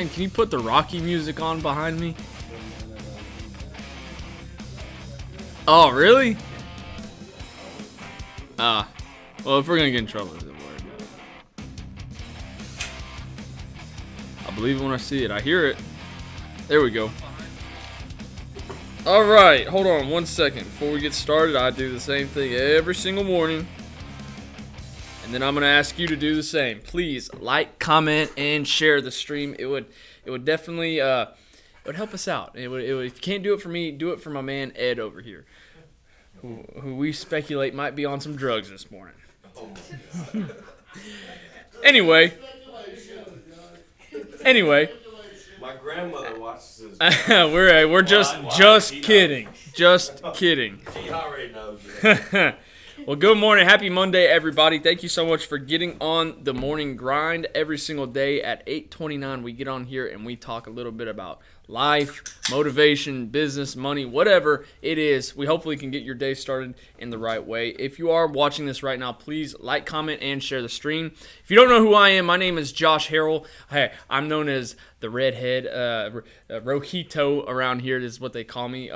Can you put the Rocky music on behind me? Oh, really? Well, if we're gonna get in trouble, it won't worry about it. I believe it when I see it. I hear it. There we go. All right, hold on 1 second. Before we get started, I do the same thing every single morning. And then I'm going to ask you to do the same. Please like, comment, and share the stream. It would definitely it would help us out. If you can't do it for me, do it for my man Ed over here, who we speculate might be on some drugs this morning. Anyway. My grandmother watches this. we're just kidding. Just kidding. She already knows it. Well, good morning. Happy Monday, everybody. Thank you so much for getting on the morning grind every single day at 8:29. We get on here and we talk a little bit about life, motivation, business, money, whatever it is. We hopefully can get your day started in the right way. If you are watching this right now, please like, comment, and share the stream. If you don't know who I am, my name is Josh Harrell. Hey, I'm known as the redhead, Rojito around here is what they call me.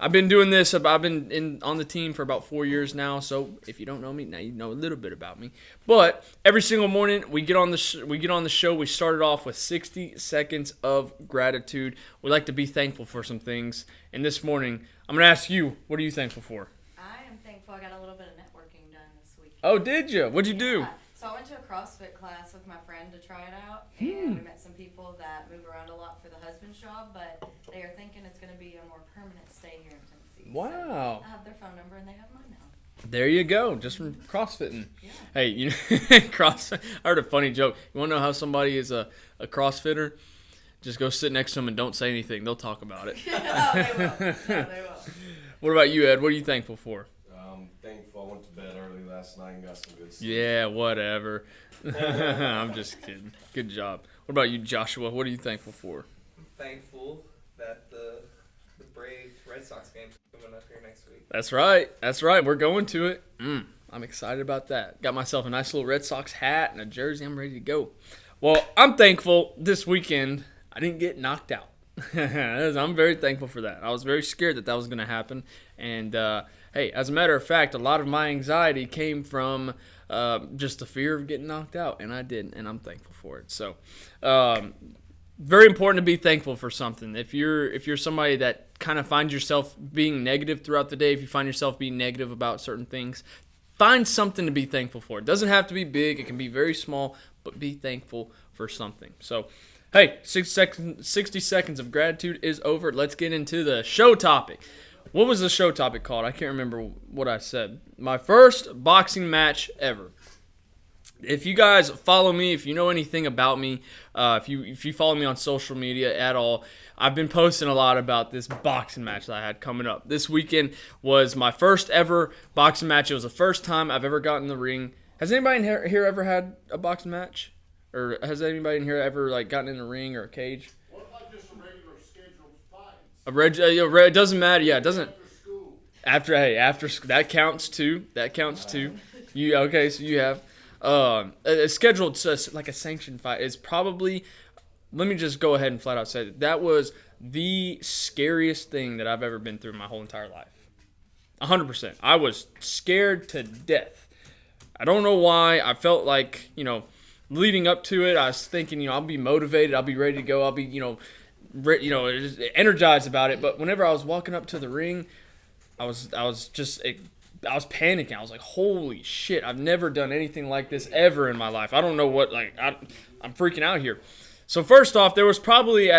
I've been doing this. I've been on the team for about 4 years now. So if you don't know me, now you know a little bit about me. But every single morning we get on the show. We started off with 60 seconds of gratitude. We like to be thankful for some things. And this morning I'm gonna ask you, what are you thankful for? I am thankful I got a little bit of networking done this week. Oh, did you? What'd you do? So I went to a CrossFit class with my friend to try it out, and we met some people that move around a lot for the husband's job, but they are thinking it's going to be a more permanent stay here in Tennessee. Wow. So I have their phone number, and they have mine now. There you go, just from CrossFitting. Yeah. Hey, you know, I heard a funny joke. You want to know how somebody is a CrossFitter? Just go sit next to them and don't say anything. They'll talk about it. Oh, they will. No, they will. What about you, Ed? What are you thankful for? Thankful I went to bed early last night and got some good sleep. Yeah, whatever. I'm just kidding. Good job. What about you, Joshua? What are you thankful for? I'm thankful that the Brave Red Sox game's coming up here next week. That's right. We're going to it. I'm excited about that. Got myself a nice little Red Sox hat and a jersey. I'm ready to go. Well, I'm thankful this weekend I didn't get knocked out. I'm very thankful for that. I was very scared that was going to happen. And, hey, as a matter of fact, a lot of my anxiety came from just the fear of getting knocked out, and I didn't, and I'm thankful for it. So, very important to be thankful for something. If you're somebody that kind of finds yourself being negative throughout the day, if you find yourself being negative about certain things, find something to be thankful for. It doesn't have to be big. It can be very small, but be thankful for something. So, hey, 60 seconds of gratitude is over. Let's get into the show topic. What was the show topic called? I can't remember what I said. My first boxing match ever. If you guys follow me, if you know anything about me, if you follow me on social media at all, I've been posting a lot about this boxing match that I had coming up. This weekend was my first ever boxing match. It was the first time I've ever gotten in the ring. Has anybody in here ever had a boxing match? Or has anybody in here ever gotten in a ring or a cage? What about just a regular scheduled fight? It doesn't matter. Yeah, it doesn't. After that counts too. You okay? So you have a scheduled like a sanctioned fight is probably. Let me just go ahead and flat out say that was the scariest thing that I've ever been through in my whole entire life. 100%. I was scared to death. I don't know why. I felt like leading up to it, I was thinking, I'll be motivated, I'll be ready to go, I'll be, energized about it. But whenever I was walking up to the ring, I was panicking. I was like, holy shit, I've never done anything like this ever in my life. I don't know what, I'm freaking out here. So first off, there was probably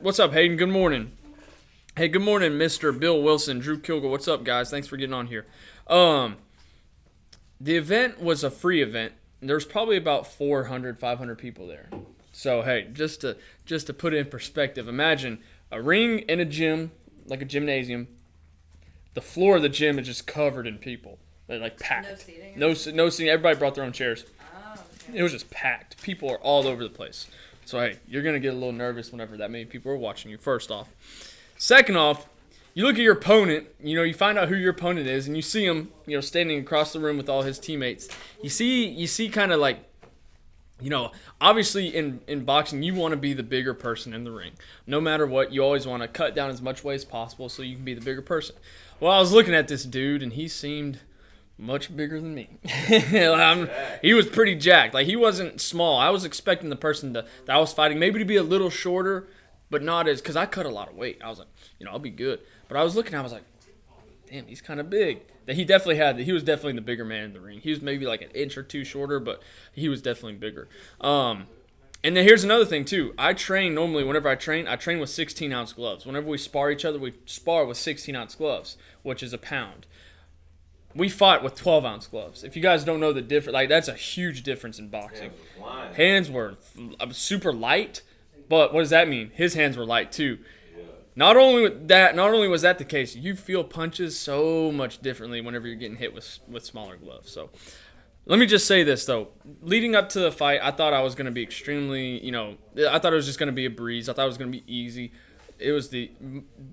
what's up, Hayden? Good morning. Hey, good morning, Mr. Bill Wilson, Drew Kilgore. What's up, guys? Thanks for getting on here. The event was a free event. There's probably about 400, 500 people there. So, hey, just to put it in perspective, imagine a ring in a gym, like a gymnasium. The floor of the gym is just covered in people. They're packed. No seating? No seating. Everybody brought their own chairs. Oh, okay. It was just packed. People are all over the place. So, hey, you're going to get a little nervous whenever that many people are watching you, first off. Second off, you look at your opponent, you find out who your opponent is, and you see him, standing across the room with all his teammates. You see kind of Obviously in boxing, you want to be the bigger person in the ring. No matter what, you always want to cut down as much weight as possible so you can be the bigger person. Well, I was looking at this dude, and he seemed much bigger than me. He was pretty jacked. Like, he wasn't small. I was expecting the person that I was fighting maybe to be a little shorter, but not as, because I cut a lot of weight. I was like, I'll be good. But I was looking, I was like, damn, he's kind of big. He was definitely the bigger man in the ring. He was maybe like an inch or two shorter, but he was definitely bigger. And then here's another thing too. I train normally, whenever I train with 16-ounce gloves. Whenever we spar each other, we spar with 16-ounce gloves, which is a pound. We fought with 12-ounce gloves. If you guys don't know the difference, like, that's a huge difference in boxing. Hands were super light, but what does that mean? His hands were light too. Not only was that the case, you feel punches so much differently whenever you're getting hit with smaller gloves. So let me just say this, though. Leading up to the fight, I thought I was going to be extremely, I thought it was just going to be a breeze. I thought it was going to be easy. It was the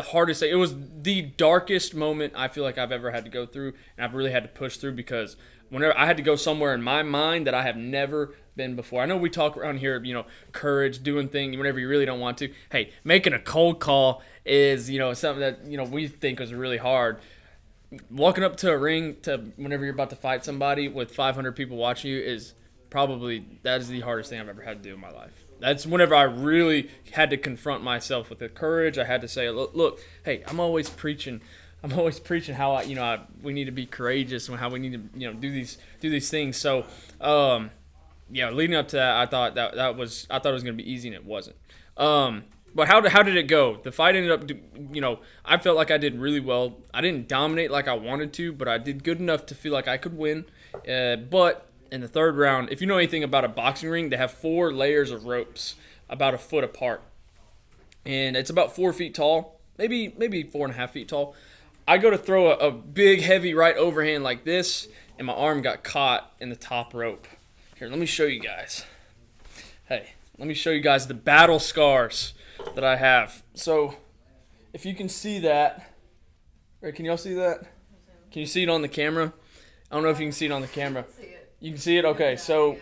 hardest. It was the darkest moment I feel like I've ever had to go through, and I've really had to push through because whenever I had to go somewhere in my mind that I have never been before. I know we talk around here, courage, doing things whenever you really don't want to. Hey, making a cold call is, something that, we think is really hard. Walking up to a ring to whenever you're about to fight somebody with 500 people watching you that is the hardest thing I've ever had to do in my life. That's whenever I really had to confront myself with the courage. I had to say, look, hey, I'm always preaching how we need to be courageous and how we need to do these things. So, leading up to that, I thought it was going to be easy, and it wasn't. But how did it go? The fight ended up, I felt like I did really well. I didn't dominate like I wanted to, but I did good enough to feel like I could win. But in the third round, if you know anything about a boxing ring, they have 4 layers of ropes about a foot apart. And it's about 4 feet tall, maybe 4.5 feet tall. I go to throw a big, heavy right overhand like this, and my arm got caught in the top rope. Here, let me show you guys. Hey, let me show you guys the battle scars that I have. So, if you can see that, right, can y'all see that? Can you see it on the camera? I don't know if you can see it on the camera. You can see it? Okay, so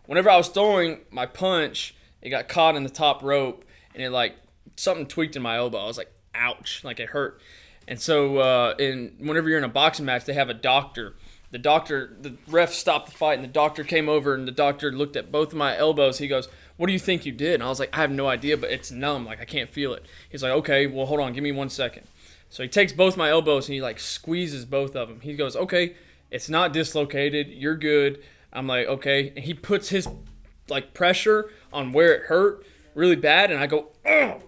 whenever I was throwing my punch, it got caught in the top rope, and it something tweaked in my elbow. I was like, ouch, like it hurt. And so whenever you're in a boxing match, they have a doctor. The ref stopped the fight, and the doctor came over, and the doctor looked at both of my elbows. He goes, what do you think you did? And I was like, I have no idea, but it's numb. Like, I can't feel it. He's like, okay, well, hold on. Give me 1 second. So he takes both my elbows, and he, squeezes both of them. He goes, okay, it's not dislocated. You're good. I'm like, okay. And he puts his, pressure on where it hurt really bad, and I go, ugh.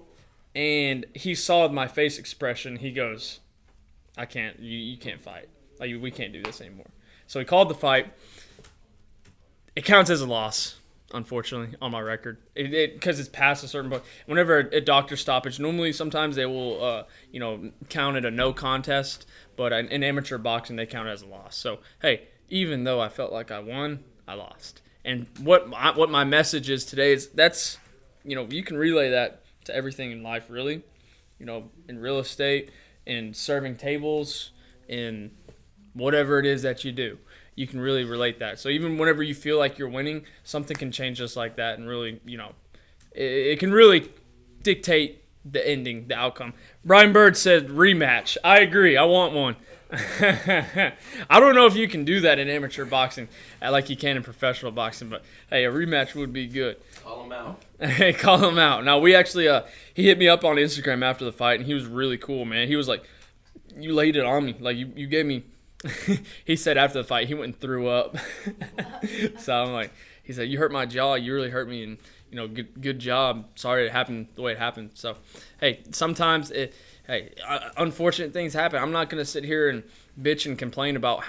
And he saw my face expression. He goes, I can't. You can't fight. We can't do this anymore. So he called the fight. It counts as a loss, unfortunately, on my record. Because it's past a certain point. Whenever a doctor stoppage, normally sometimes they will, count it a no contest. But in amateur boxing, they count it as a loss. So, hey, even though I felt like I won, I lost. And what my message is today is that's, you can relay that to everything in life, really. In real estate, in serving tables, in whatever it is that you do, you can really relate that. So even whenever you feel like you're winning, something can change just like that, and really, it can really dictate the ending, the outcome. Brian Bird said rematch. I agree. I want one. I don't know if you can do that in amateur boxing like you can in professional boxing, but hey, a rematch would be good. Call him out. Hey, call him out. Now, we actually, he hit me up on Instagram after the fight, and he was really cool, man. He was like, you laid it on me. You gave me, he said after the fight, he went and threw up. So I'm like, he said, you hurt my jaw. You really hurt me, and, good job. Sorry it happened the way it happened. So, hey, sometimes unfortunate things happen. I'm not going to sit here and bitch and complain about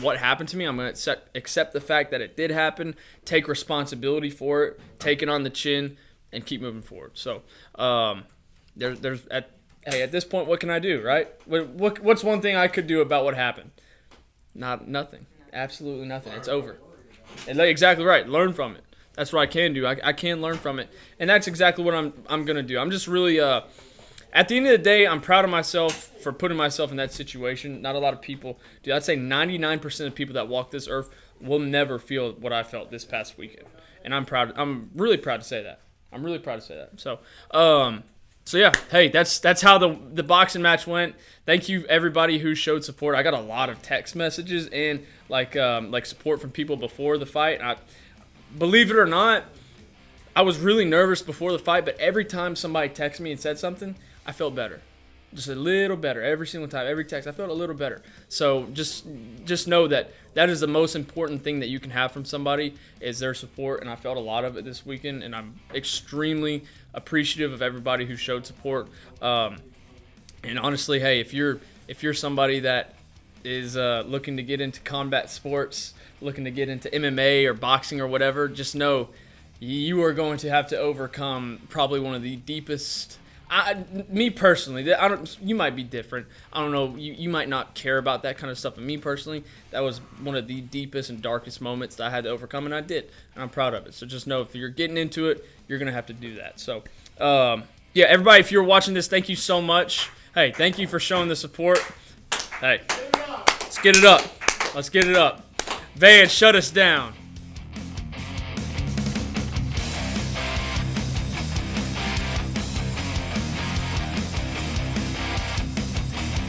what happened to me. I'm going to accept the fact that it did happen, take responsibility for it, take it on the chin, and keep moving forward. So, at this point, what can I do, right? What's one thing I could do about what happened? Nothing. Absolutely nothing. It's over. And exactly right. Learn from it. That's what I can do. I can learn from it, and that's exactly what I'm going to do. I'm just really at the end of the day, I'm proud of myself for putting myself in that situation. Not a lot of people do. I'd say 99% of people that walk this earth will never feel what I felt this past weekend. and I'm proud. I'm really proud to say that. I'm really proud to say that. So yeah, hey, that's how the boxing match went. Thank you everybody who showed support. I got a lot of text messages and like support from people before the fight. Believe it or not, I was really nervous before the fight, but every time somebody texted me and said something, I felt better. Just a little better every single time. Every text, I felt a little better. So just know that is the most important thing that you can have from somebody is their support, and I felt a lot of it this weekend, and I'm extremely appreciative of everybody who showed support. And honestly, hey, if you're somebody that is looking to get into combat sports, looking to get into MMA or boxing or whatever, just know you are going to have to overcome probably one of the deepest. Me personally, you might be different. I don't know. You might not care about that kind of stuff. But me personally, that was one of the deepest and darkest moments that I had to overcome, and I did. And I'm proud of it. So just know if you're getting into it, you're going to have to do that. So, yeah, everybody, if you're watching this, thank you so much. Hey, thank you for showing the support. Hey, let's get it up. Let's get it up. Van, shut us down.